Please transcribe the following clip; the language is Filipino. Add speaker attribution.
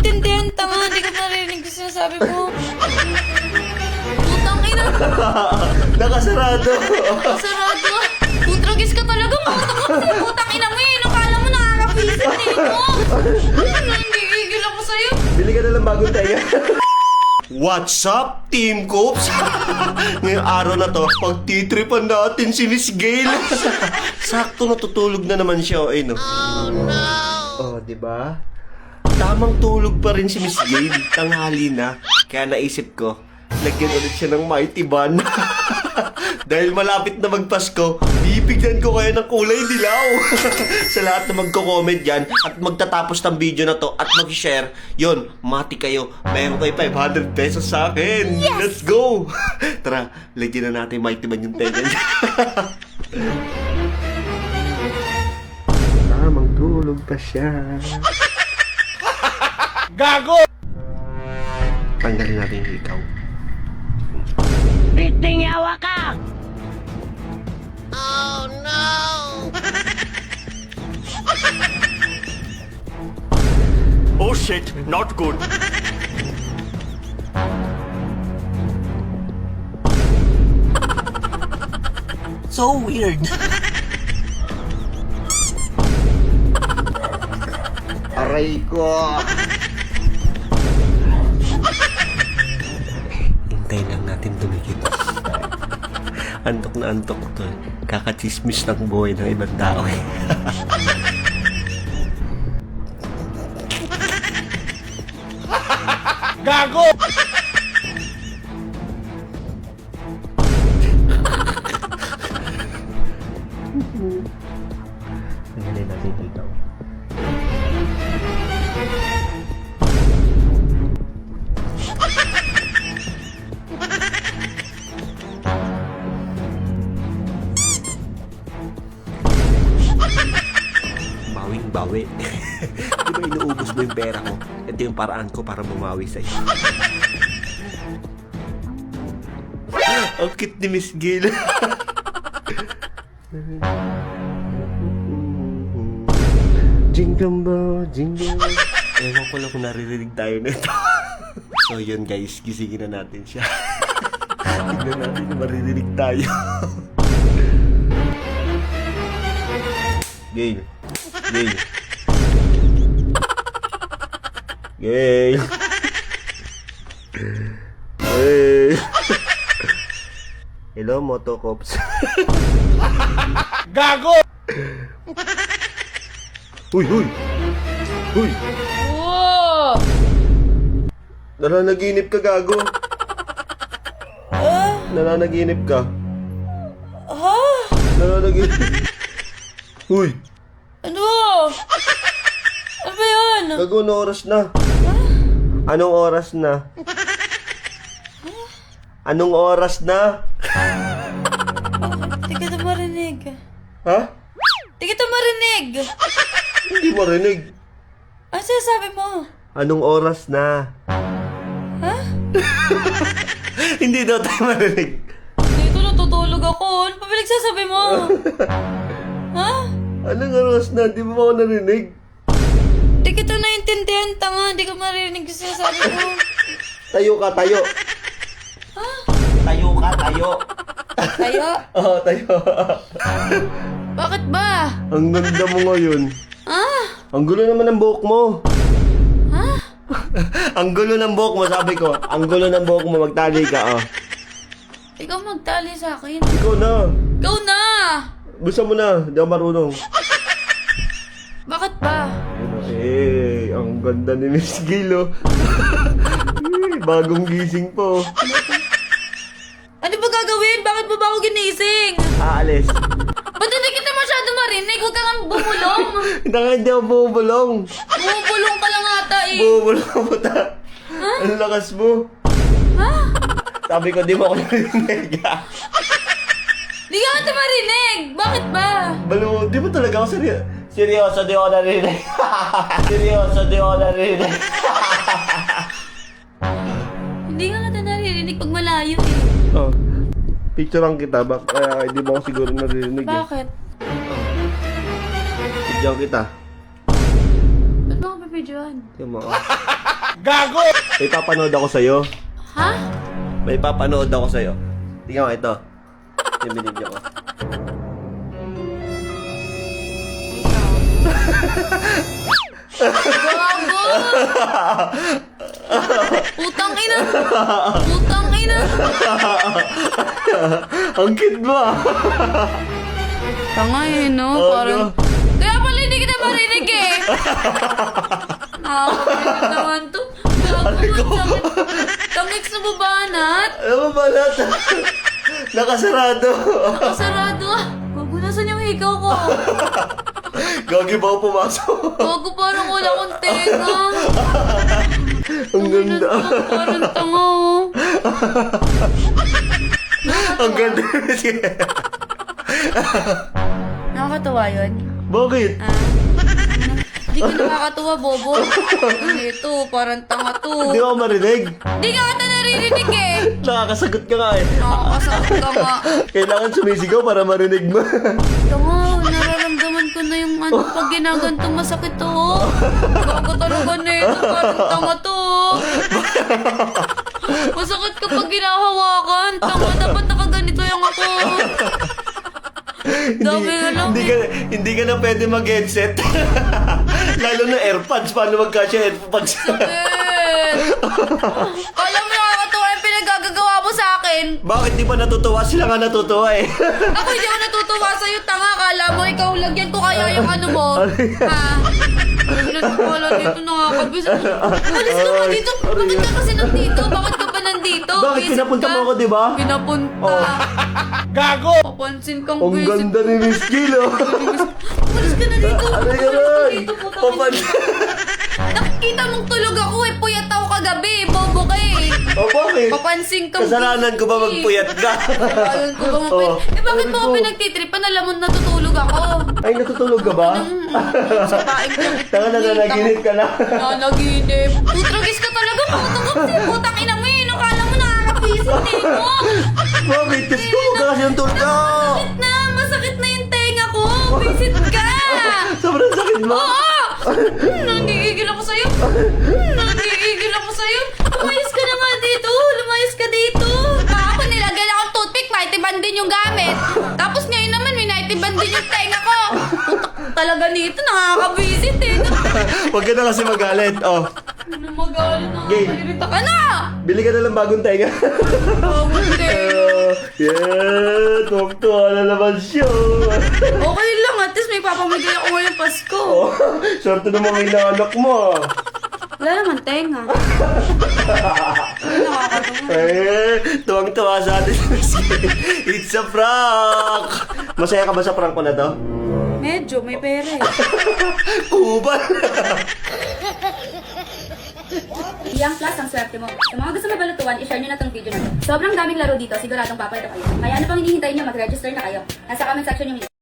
Speaker 1: naiintindihan, tanga. Hindi ko narinig yung sinasabi mo. Putang ina.
Speaker 2: Nakasarado.
Speaker 1: Sarado. Putragis ka talaga. Putang ina mo eh. Nakala mo nakakapisit eh. Nanggigigil ako sa'yo.
Speaker 2: Bili ka na lang bagong tenga. What's up, Team Coops? Ngayong araw na to, pagtitripan natin si Miss Gail. Sakto natutulog na naman siya. Eh, no? Oh, no! Oh, diba? Tamang tulog pa rin si Miss Gail. Tanghali na. Kaya naisip ko, lagyan ulit siya ng Mighty Ban. Dahil malapit na magpasko, bibigyan ko kayo ng kulay dilaw. Sa lahat na magko-comment dyan at magtatapos ng video na to at mag-share, yun, mati kayo. Mayroon kayo 500 pesos sa akin. Yes! Let's go! Tara, lagyan na natin Mighty Ban yung tenga niya. Tamang tulog pa siya.
Speaker 3: Gago!
Speaker 2: Tanggalin natin yung ikaw.
Speaker 4: Piting yawa ka!
Speaker 1: Oh no!
Speaker 3: Oh shit, not good.
Speaker 2: So weird. Aray ko. Hintayin lang natin dumikit. Antok na antok to. Kakachismis ng buhay ng ibang tao eh.
Speaker 3: Gago!
Speaker 2: Tanggalin natin ikaw. Bawing-bawi. Di ba inuubos mo yung pera ko? Ito yung paraan ko para bumawi sa'yo. Ang cute ni Miss Gail. Jingle bell, jingle. Ewan ko lang kung naririnig tayo nito. So yun guys, gisingin na natin siya. Tignan natin kung maririnig tayo. Gail. Gail. Gail. Gail. Hello, Motocops.
Speaker 3: Gago!
Speaker 2: Huy, huy. Huy.
Speaker 1: Wow!
Speaker 2: Nananaginip ka, gago. Nananaginip ka.
Speaker 1: Ha?
Speaker 2: Nananaginip. Huy.
Speaker 1: Ano? Ano ba yun?
Speaker 2: Gago, anong oras na? Anong oras na? Anong oras na?
Speaker 1: Di kita marinig.
Speaker 2: Ha?
Speaker 1: Di kita marinig.
Speaker 2: Hindi marinig.
Speaker 1: Ano sinasabi mo?
Speaker 2: Anong oras na?
Speaker 1: Ha?
Speaker 2: Hindi daw tayo marinig.
Speaker 1: Dito natutulog ako. Ano pa pinagsasabi mo? Ha?
Speaker 2: Anong oras na? Di mo ako narinig?
Speaker 1: Di kita naiintindihan, tanga. Di ka marinig yung sinasabi mo.
Speaker 2: Tayo ka, tayo.
Speaker 1: Ha?
Speaker 2: Tayo ka, tayo.
Speaker 1: Tayo?
Speaker 2: Oo, tayo.
Speaker 1: Bakit ba?
Speaker 2: Ang ganda mo ngayon.
Speaker 1: Ha?
Speaker 2: Ang gulo naman ng buhok mo.
Speaker 1: Ha?
Speaker 2: Ang gulo ng buhok mo, sabi ko. Ang gulo ng buhok mo, magtali ka, oh.
Speaker 1: Ikaw magtali sa akin.
Speaker 2: Ikaw na.
Speaker 1: Ikaw na!
Speaker 2: Gusto mo na, di ako marunong.
Speaker 1: Bakit ba?
Speaker 2: Eh, ang ganda ni Miss Gail, oh. Bagong gising po.
Speaker 1: Ano ba gagawin? Bakit mo ba ako ginising?
Speaker 2: Aalis.
Speaker 1: Ba't hindi kita masyado marinig? Huwag ka nga bumulong.
Speaker 2: Hindi ako bumubulong.
Speaker 1: Bumubulong ka lang ata eh.
Speaker 2: Bumubulong ka po ta. Ang lakas mo.
Speaker 1: Ha?
Speaker 2: Sabi ko, di mo ako narinig.
Speaker 1: Di ka kita marinig. Bakit ba?
Speaker 2: Balo, di mo talaga ako seryoso. Seryoso, di ako narinig. Seryoso, di ako narinig.
Speaker 1: Hindi ka kita naririnig pag malayo eh.
Speaker 2: Oh, picturean kita. Kaya hindi mo ako siguro narinig.
Speaker 1: Bakit?
Speaker 2: Picturean kita.
Speaker 1: Ba't mo ako binibidyohan?
Speaker 2: Tingnan mo.
Speaker 3: Gago!
Speaker 2: May papanood ako sa'yo.
Speaker 1: Ha?
Speaker 2: May papanood ako sa'yo. Tingnan mo ito. Yung binidyo ko.
Speaker 1: Gago! Putang ina! Putang ina!
Speaker 2: Ang cute mo ah.
Speaker 1: Tanga eh, no?
Speaker 2: Oh,
Speaker 1: Parang...
Speaker 2: no.
Speaker 1: Kaya pala hindi kita marinig eh! Nakakapagod naman to. Gago, ang sakit. Tangik sa babanat.
Speaker 2: Ano ba balat? Nakasarado.
Speaker 1: Nakasarado ah. Gago, nasan yung higaw ko?
Speaker 2: Gagi ba ako pumasok?
Speaker 1: Gago, parang wala akong tenga.
Speaker 2: Ang ganda.
Speaker 1: Parang tanga oh.
Speaker 2: Ang ganda.
Speaker 1: Nakakatawa yun.
Speaker 2: Bakit?
Speaker 1: Hindi ka nakakatuwa, Bobo. Ano ito? Parang tanga to.
Speaker 2: Hindi ako marinig.
Speaker 1: Hindi ka kita naririnig eh.
Speaker 2: Nakakasagot ka nga eh.
Speaker 1: Nakakasakit ka nga.
Speaker 2: Kailangan sumisigaw para marinig mo.
Speaker 1: Tanga, nararamdaman ko na yung ano, pag ginaganto masakit to. Gago talaga nito, parang tanga to. Masakit kapag ginahawakan. Tanga, dapat nakaganito yung ako. Dami na lang.
Speaker 2: Hindi ka na pwede mag-headset. Lalo na AirPods. Paano magkasya AirPods?
Speaker 1: Kala mo nakakatuwa yung pinagagagawa mo sa akin.
Speaker 2: Bakit di ba natutuwa? Sila nga natutuwa eh.
Speaker 1: Ako hindi ako natutuwa sa'yo, tanga. Kala mo ikaw lagyan ko kaya yung ano mo. Ha? Wala dito nakakabis. Alis ka nga dito. Bakit ka kasi nandito? Bakit ka pa nandito?
Speaker 2: Bakit
Speaker 1: Visit
Speaker 2: pinapunta
Speaker 1: ka?
Speaker 2: mo ako, di ba?
Speaker 1: Pinapunta.
Speaker 2: Oh.
Speaker 3: Gago!
Speaker 1: Papansin kang
Speaker 2: Ang
Speaker 1: visit.
Speaker 2: ganda ni Miss Jill, oh.
Speaker 1: Alis ka na dito.
Speaker 2: Aray ka
Speaker 1: Alis
Speaker 2: na.
Speaker 1: ka dito, puta ka
Speaker 2: Papan-
Speaker 1: Nakikita mong tulog ako eh. Puyat ako kagabi. Bobo ka eh.
Speaker 2: Oh, bakit?
Speaker 1: Papansin kang
Speaker 2: Kasalanan ko ba magpuyat ka?
Speaker 1: Kasalanan ko ba magpuyat?
Speaker 2: Oh.
Speaker 1: Eh bakit mo
Speaker 2: Sabi
Speaker 1: ako
Speaker 2: ko.
Speaker 1: pinagtitripan? Alam mo natutulog ako.
Speaker 2: Ay, natutulog ka ba?
Speaker 1: Sa paing ko.
Speaker 2: Tanga na nanaginip ka na.
Speaker 1: Nanaginip. Putragis ka talaga. Putang ina mo eh. Nung kala mo nakakapisit eh mo.
Speaker 2: Bakit? Kasi ko kasi yung tulog ka.
Speaker 1: Masakit na yung tenga ko. Visit ka.
Speaker 2: Sobrang sakit mo.
Speaker 1: Oo. Nanggigigil ako sa'yo. Nanggigigil ako sa'yo. Lumayas ka na nga dito. Lumayas ka dito. Ako nilagyan akong toothpick. Naitiban din yung gamit. Tapos ngayon naman may naitiban din yung tenga ko. Putak talaga nito. Nakakabisit eh.
Speaker 2: Huwag ka na kasi magalit. Oh,
Speaker 1: Ano magalit na?
Speaker 2: Game.
Speaker 1: Irita ka na.
Speaker 2: bili ka na lang bagong tenga.
Speaker 1: Oh, hindi.
Speaker 2: Yeah, tuwag-tuwa na naman siya.
Speaker 1: Okay lang. At least may papamigay ako ngayong Pasko.
Speaker 2: Oh, swerte naman may naanak mo.
Speaker 1: Wala naman tenga. Nakakatawa.
Speaker 2: Tuwang-tuwa sa atin. It's a prank. Masaya ka ba sa prank ko na to?
Speaker 1: Medyo, may pera eh.
Speaker 2: Kuban.
Speaker 4: Yang Plus ang swerte mo. Sa mga gusto mabalutuan, i-share nyo na tong video na to. Sobrang daming laro dito, siguradong papayado kayo. Kaya ano pang hinihintay nyo, mag-register na kayo. Nasa comment section yung link.